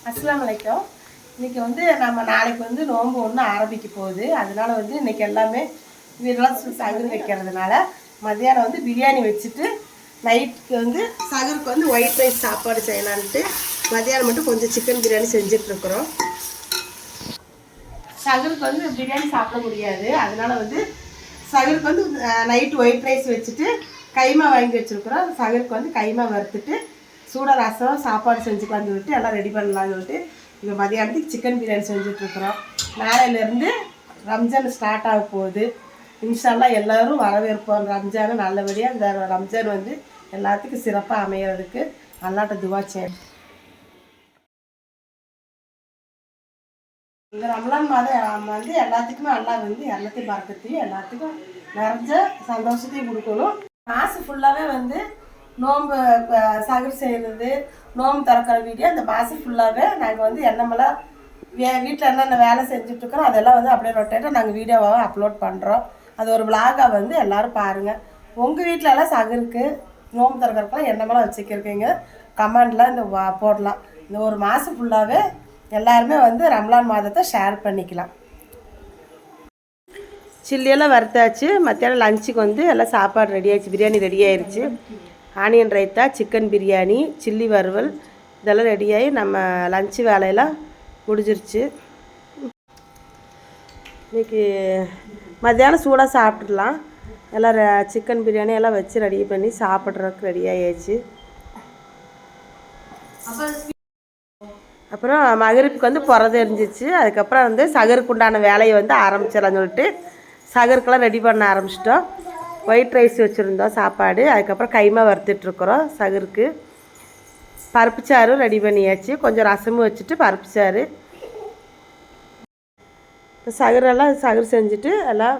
அஸ்ஸலாமு அலைக்கும். இன்றைக்கி வந்து நம்ம நாளைக்கு வந்து நோன்பு ஒன்று ஆரம்பிக்க போகுது. அதனால வந்து இன்றைக்கி எல்லாமே வீடெல்லாம் சகுரு வைக்கிறதுனால மத்தியானம் வந்து பிரியாணி வச்சுட்டு நைட்டுக்கு வந்து சகுருக்கு வந்து ஒயிட் ரைஸ் சாப்பாடு செய்யலான்ட்டு மத்தியானம் மட்டும் கொஞ்சம் சிக்கன் பிரியாணி செஞ்சிட்ருக்குறோம். சகுருக்கு வந்து பிரியாணி சாப்பிட முடியாது. அதனால வந்து சகுருக்கு வந்து நைட்டு ஒயிட் ரைஸ் வச்சுட்டு கைமா வாங்கி வச்சுருக்குறோம். சகுருக்கு வந்து கைமா வறுத்துட்டு சூடாக ரசம் சாப்பாடு செஞ்சுக்கலான்னு சொல்லிட்டு எல்லாம் ரெடி பண்ணலான்னு சொல்லிட்டு இப்போ மதியானத்துக்கு சிக்கன் பிரியாணி செஞ்சுட்ருக்குறோம். நாளையிலேருந்து ரம்ஜான் ஸ்டார்ட் ஆக போகுது. இன்ஷால்லாம் எல்லோரும் வரவேற்போம். ரம்ஜானை நல்லபடியாக இந்த ரம்ஜான் வந்து எல்லாத்துக்கும் சிறப்பாக அமைகிறதுக்கு அல்லாட்ட துவா செய்யணும். இந்த ரம்லான் மாதம் வந்து எல்லாத்துக்குமே அல்லா வந்து எல்லாத்தையும் பறக்கத்தையும் எல்லாத்துக்கும் நிறைஞ்ச சந்தோஷத்தையும் கொடுக்கணும். மாதம் ஃபுல்லாகவே வந்து நோன்பு சகுரு செய்கிறது நோன்பு திறக்கிற வீடியோ அந்த மாதம் ஃபுல்லாகவே நாங்கள் வந்து என்னமெல்லாம் வீட்டில் என்னென்ன வேலை செஞ்சுட்ருக்குறோம் அதெல்லாம் வந்து அப்படியே ரொட்டேட்டாக நாங்கள் வீடியோவாக அப்லோட் பண்ணுறோம். அது ஒரு விளாகாக வந்து எல்லோரும் பாருங்கள். உங்கள் வீட்டிலலாம் சகுருக்கு நோன்பு திறக்கிறதுக்கெலாம் என்னமெல்லாம் வச்சுக்கிருக்கீங்க கமெண்டில் இந்த போடலாம். இந்த ஒரு மாதம் ஃபுல்லாகவே எல்லாருமே வந்து ரம்லான் மாதத்தை ஷேர் பண்ணிக்கலாம். சில்லியெல்லாம் வறுத்தாச்சு. மத்தியானம் லஞ்சுக்கு வந்து எல்லாம் சாப்பாடு ரெடி ஆயிடுச்சு. பிரியாணி ரெடி ஆயிடுச்சு. Onion raita, chicken biryani, chilli வறுவல் இதெல்லாம் ரெடியாகி நம்ம லஞ்சு வேலையெல்லாம் முடிஞ்சிருச்சு. இன்றைக்கி மத்தியானம் சூடாக சாப்பிட்றலாம். எல்லாம் சிக்கன் பிரியாணி எல்லாம் வச்சு ரெடி பண்ணி சாப்பிட்றதுக்கு ரெடி ஆகிடுச்சு. அப்புறம் மகரிப்புக்கு வந்து பிறந்து எரிஞ்சிச்சு. அதுக்கப்புறம் வந்து சகருக்கு உண்டான வேலையை வந்து ஆரம்பிச்சிடலான்னு சொல்லிட்டு சகருக்கெல்லாம் ரெடி பண்ண ஆரம்பிச்சிட்டோம். ஒயிட் ரைஸ் வச்சுருந்தோம் சாப்பாடு. அதுக்கப்புறம் கைமா வறுத்துட்ருக்குறோம். சகருக்கு பருப்பு சாரும் ரெடி பண்ணியாச்சு. கொஞ்சம் ரசமும் வச்சுட்டு பருப்பு சாறு இப்போ சகரு செஞ்சுட்டு எல்லாம்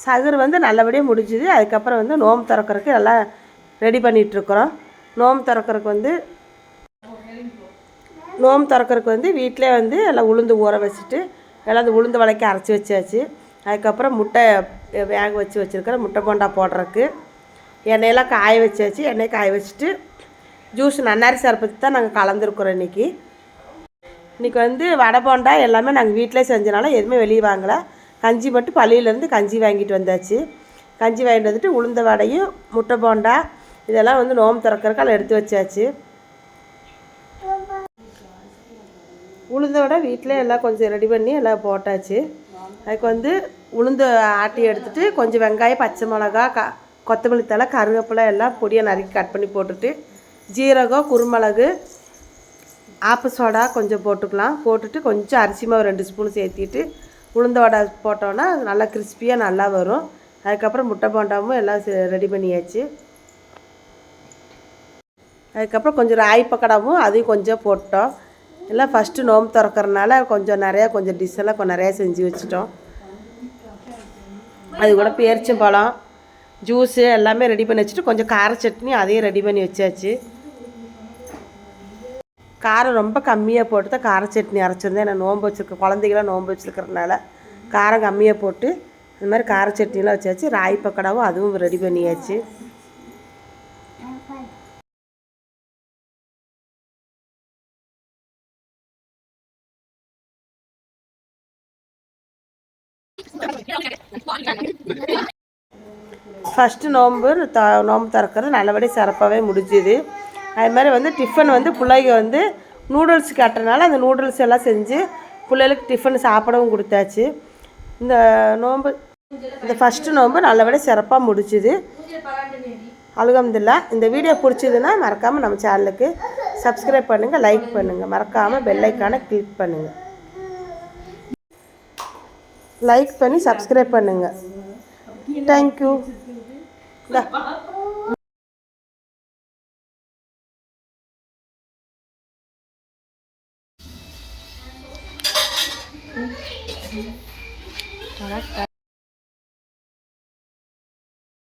சகரு வந்து நல்லபடியாக முடிஞ்சுது. அதுக்கப்புறம் வந்து நோம்பு திறக்கிறதுக்கு எல்லாம் ரெடி பண்ணிகிட்ருக்குறோம். நோம்பு திறக்கிறதுக்கு வந்து வீட்டிலே வந்து எல்லாம் உளுந்து ஊற வச்சுட்டு எல்லாம் அந்த உளுந்து வளைக்க அரைச்சி வச்சாச்சு. அதுக்கப்புறம் முட்டை வேக வச்சுருக்கிறேன். முட்டை போண்டா போடுறதுக்கு எண்ணெயெல்லாம் காய வச்சாச்சு. எண்ணெய் காய வச்சுட்டு ஜூஸ் நன்னாரி சர்பத்து தான் நாங்கள் கலந்துருக்குறோம். இன்றைக்கி வந்து வடை போண்டா எல்லாமே நாங்கள் வீட்டிலே செஞ்சனால எதுவுமே வெளியே வாங்கலை. கஞ்சி மட்டும் பள்ளியிலேருந்து கஞ்சி வாங்கிட்டு வந்தாச்சு. கஞ்சி வாங்கிட்டு வந்துட்டு உளுந்த வடையும் முட்டை போண்டா இதெல்லாம் வந்து நோம்பு திறக்கிறதுக்கு எடுத்து வச்சாச்சு. உளுந்த வடை வீட்டிலே எல்லாம் கொஞ்சம் ரெடி பண்ணி எல்லாம் போட்டாச்சு. அதுக்கு வந்து உளுந்து ஆட்டி எடுத்துகிட்டு கொஞ்சம் வெங்காயம், பச்சை மிளகா, கொத்தமல்லி தழை, கருவேப்பிலை எல்லாம் பொடியாக நறுக்கி கட் பண்ணி போட்டுட்டு ஜீரகம், குருமிளகு, ஆப்ப சோடா கொஞ்சம் போட்டுக்கலாம். போட்டுட்டு கொஞ்சம் அரிசி மாவு 2 ஸ்பூன் சேர்த்திட்டு உளுந்த வடை போட்டோன்னா நல்லா கிறிஸ்பியாக நல்லா வரும். அதுக்கப்புறம் முட்டை போண்டாவும் எல்லாம் ரெடி பண்ணியாச்சு. அதுக்கப்புறம் கொஞ்சம் ராய் பக்கடாவும் அதையும் கொஞ்சம் போட்டோம். எல்லாம் ஃபஸ்ட்டு நோம்பு திறக்கறனால கொஞ்சம் டிஷ்ஷெல்லாம் நிறையா செஞ்சு வச்சுட்டோம். அது கூட பேரிச்சம்பழம் ஜூஸு எல்லாமே ரெடி பண்ணி வச்சுட்டு கொஞ்சம் கார சட்னி அதையும் ரெடி பண்ணி வச்சாச்சு. காரம் ரொம்ப கம்மியாக போட்டு தான் கார சட்னி அரைச்சிருந்தேன். நான் நோம்பு வச்சுருக்கேன், குழந்தைகளாம் நோம்பு வச்சுருக்கிறதுனால காரம் கம்மியாக போட்டு இந்த மாதிரி கார சட்னிலாம் வச்சாச்சு. ராய் பக்கடாவும் அதுவும் ரெடி பண்ணியாச்சு. ஃபஸ்ட்டு நோம்பு திறக்கிறது நல்லபடியாக சிறப்பாகவே முடிஞ்சுது. அது மாதிரி வந்து டிஃபன் வந்து பிள்ளைங்க வந்து நூடுல்ஸ் கட்டுறதுனால அந்த நூடுல்ஸ் எல்லாம் செஞ்சு பிள்ளைகளுக்கு டிஃபன் சாப்பிடவும் கொடுத்தாச்சு. இந்த ஃபஸ்ட்டு நோம்பு நல்லபடியாக சிறப்பாக முடிஞ்சுது. அல்ஹம்துலில்லாஹ். இந்த வீடியோ பிடிச்சதுன்னா மறக்காமல் நம்ம சேனலுக்கு சப்ஸ்கிரைப் பண்ணுங்கள், லைக் பண்ணுங்கள், மறக்காமல் பெல் ஐக்கானை கிளிக் பண்ணுங்கள். லைக் பண்ணி சப்ஸ்கிரைப் பண்ணுங்கள். தேங்க்யூ.